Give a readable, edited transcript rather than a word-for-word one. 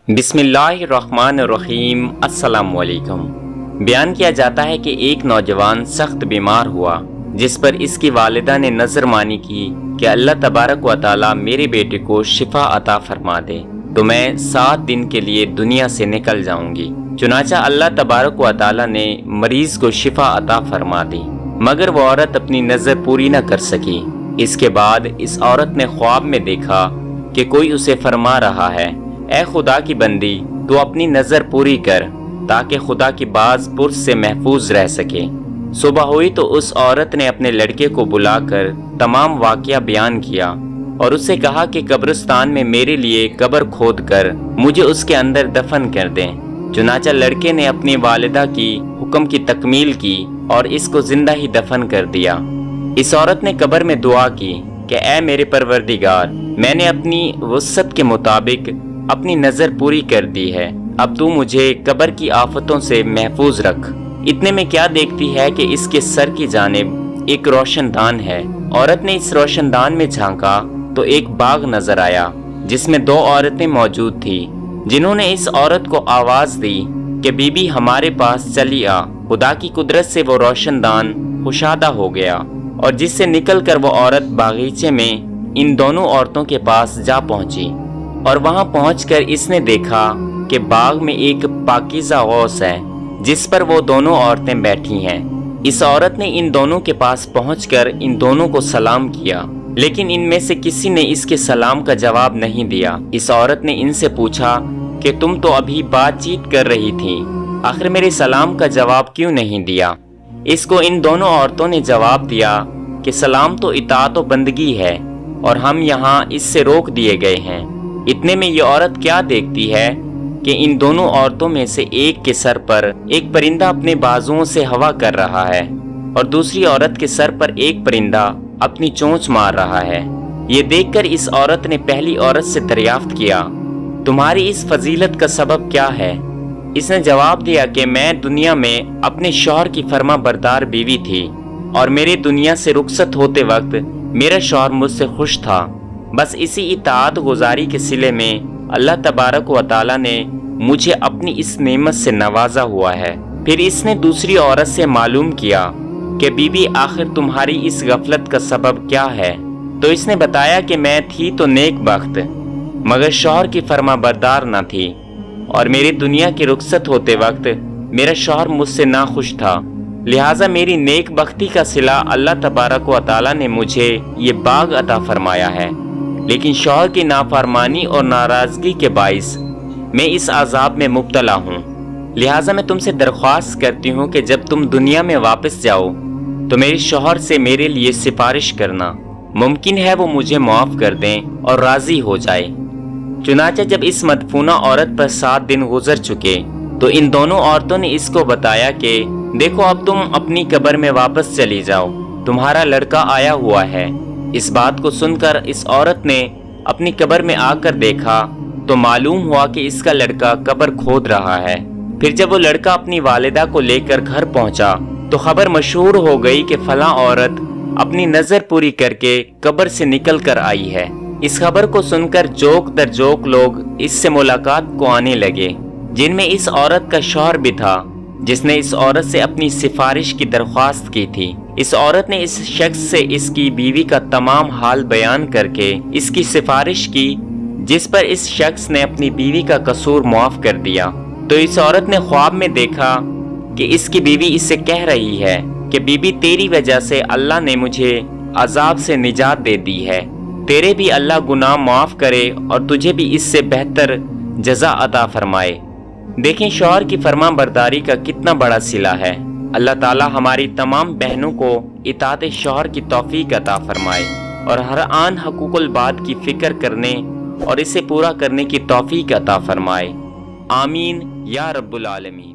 بسم اللہ الرحمن الرحیم۔ السلام علیکم۔ بیان کیا جاتا ہے کہ ایک نوجوان سخت بیمار ہوا، جس پر اس کی والدہ نے نظر مانی کی کہ اللہ تبارک و تعالی میرے بیٹے کو شفا عطا فرما دے تو میں 7 دن کے لیے دنیا سے نکل جاؤں گی۔ چنانچہ اللہ تبارک و تعالی نے مریض کو شفا عطا فرما دی، مگر وہ عورت اپنی نظر پوری نہ کر سکی۔ اس کے بعد اس عورت نے خواب میں دیکھا کہ کوئی اسے فرما رہا ہے، اے خدا کی بندی، تو اپنی نظر پوری کر تاکہ خدا کی باز پرس سے محفوظ رہ سکے۔ صبح ہوئی تو اس عورت نے اپنے لڑکے کو بلا کر تمام واقعہ بیان کیا اور اسے کہا کہ قبرستان میں میرے لیے قبر کھود کر مجھے اس کے اندر دفن کر دیں۔ چنانچہ لڑکے نے اپنی والدہ کی حکم کی تکمیل کی اور اس کو زندہ ہی دفن کر دیا۔ اس عورت نے قبر میں دعا کی کہ اے میرے پروردگار، میں نے اپنی وسعت کے مطابق اپنی نظر پوری کر دی ہے، اب تو مجھے قبر کی آفتوں سے محفوظ رکھ۔ اتنے میں کیا دیکھتی ہے کہ اس کے سر کی جانب ایک روشن دان ہے۔ عورت نے اس روشن دان میں جھانکا تو ایک باغ نظر آیا جس میں 2 عورتیں موجود تھیں، جنہوں نے اس عورت کو آواز دی کہ بی بی ہمارے پاس چلی آ۔ خدا کی قدرت سے وہ روشن دان کشادہ ہو گیا اور جس سے نکل کر وہ عورت باغیچے میں ان دونوں عورتوں کے پاس جا پہنچی، اور وہاں پہنچ کر اس نے دیکھا کہ باغ میں ایک پاکیزہ غوث ہے جس پر وہ دونوں عورتیں بیٹھی ہیں۔ اس عورت نے ان دونوں کے پاس پہنچ کر ان دونوں کو سلام کیا، لیکن ان میں سے کسی نے اس کے سلام کا جواب نہیں دیا۔ اس عورت نے ان سے پوچھا کہ تم تو ابھی بات چیت کر رہی تھی، آخر میرے سلام کا جواب کیوں نہیں دیا؟ اس کو ان دونوں عورتوں نے جواب دیا کہ سلام تو اطاعت و بندگی ہے اور ہم یہاں اس سے روک دیے گئے ہیں۔ اتنے میں یہ عورت کیا دیکھتی ہے کہ ان دونوں عورتوں میں سے ایک کے سر پر ایک پرندہ اپنے بازوؤں سے ہوا کر رہا ہے اور دوسری عورت کے سر پر ایک پرندہ اپنی چونچ مار رہا ہے۔ یہ دیکھ کر اس عورت نے پہلی عورت سے دریافت کیا، تمہاری اس فضیلت کا سبب کیا ہے؟ اس نے جواب دیا کہ میں دنیا میں اپنے شوہر کی فرما بردار بیوی تھی اور میرے دنیا سے رخصت ہوتے وقت میرا شوہر مجھ سے خوش تھا، بس اسی اطاعت گزاری کے صلے میں اللہ تبارک و تعالی نے مجھے اپنی اس نعمت سے نوازا ہوا ہے۔ پھر اس نے دوسری عورت سے معلوم کیا کہ بی بی آخر تمہاری اس غفلت کا سبب کیا ہے؟ تو اس نے بتایا کہ میں تھی تو نیک بخت، مگر شوہر کی فرما بردار نہ تھی، اور میری دنیا کی رخصت ہوتے وقت میرا شوہر مجھ سے ناخوش تھا، لہٰذا میری نیک بختی کا صلہ اللہ تبارک و تعالی نے مجھے یہ باغ عطا فرمایا ہے، لیکن شوہر کی نافرمانی اور ناراضگی کے باعث میں اس عذاب میں مبتلا ہوں۔ لہٰذا میں تم سے درخواست کرتی ہوں کہ جب تم دنیا میں واپس جاؤ تو میرے شوہر سے میرے لیے سفارش کرنا، ممکن ہے وہ مجھے معاف کر دیں اور راضی ہو جائے۔ چنانچہ جب اس مدفونہ عورت پر 7 دن گزر چکے تو ان دونوں عورتوں نے اس کو بتایا کہ دیکھو اب تم اپنی قبر میں واپس چلی جاؤ، تمہارا لڑکا آیا ہوا ہے۔ اس بات کو سن کر اس عورت نے اپنی قبر میں آ کر دیکھا تو معلوم ہوا کہ اس کا لڑکا قبر کھود رہا ہے۔ پھر جب وہ لڑکا اپنی والدہ کو لے کر گھر پہنچا تو خبر مشہور ہو گئی کہ فلاں عورت اپنی نظر پوری کر کے قبر سے نکل کر آئی ہے۔ اس خبر کو سن کر جوک در جوک لوگ اس سے ملاقات کو آنے لگے، جن میں اس عورت کا شوہر بھی تھا جس نے اس عورت سے اپنی سفارش کی درخواست کی تھی۔ اس عورت نے اس شخص سے اس کی بیوی کا تمام حال بیان کر کے اس کی سفارش کی، جس پر اس شخص نے اپنی بیوی کا قصور معاف کر دیا۔ تو اس عورت نے خواب میں دیکھا کہ اس کی بیوی اس سے کہہ رہی ہے کہ بی بی تیری وجہ سے اللہ نے مجھے عذاب سے نجات دے دی ہے، تیرے بھی اللہ گناہ معاف کرے اور تجھے بھی اس سے بہتر جزا عطا فرمائے۔ دیکھیں شوہر کی فرما برداری کا کتنا بڑا صلہ ہے۔ اللہ تعالی ہماری تمام بہنوں کو اطاعت شوہر کی توفیق عطا فرمائے اور ہر آن حقوق الباد کی فکر کرنے اور اسے پورا کرنے کی توفیق عطا فرمائے۔ آمین یا رب العالمین۔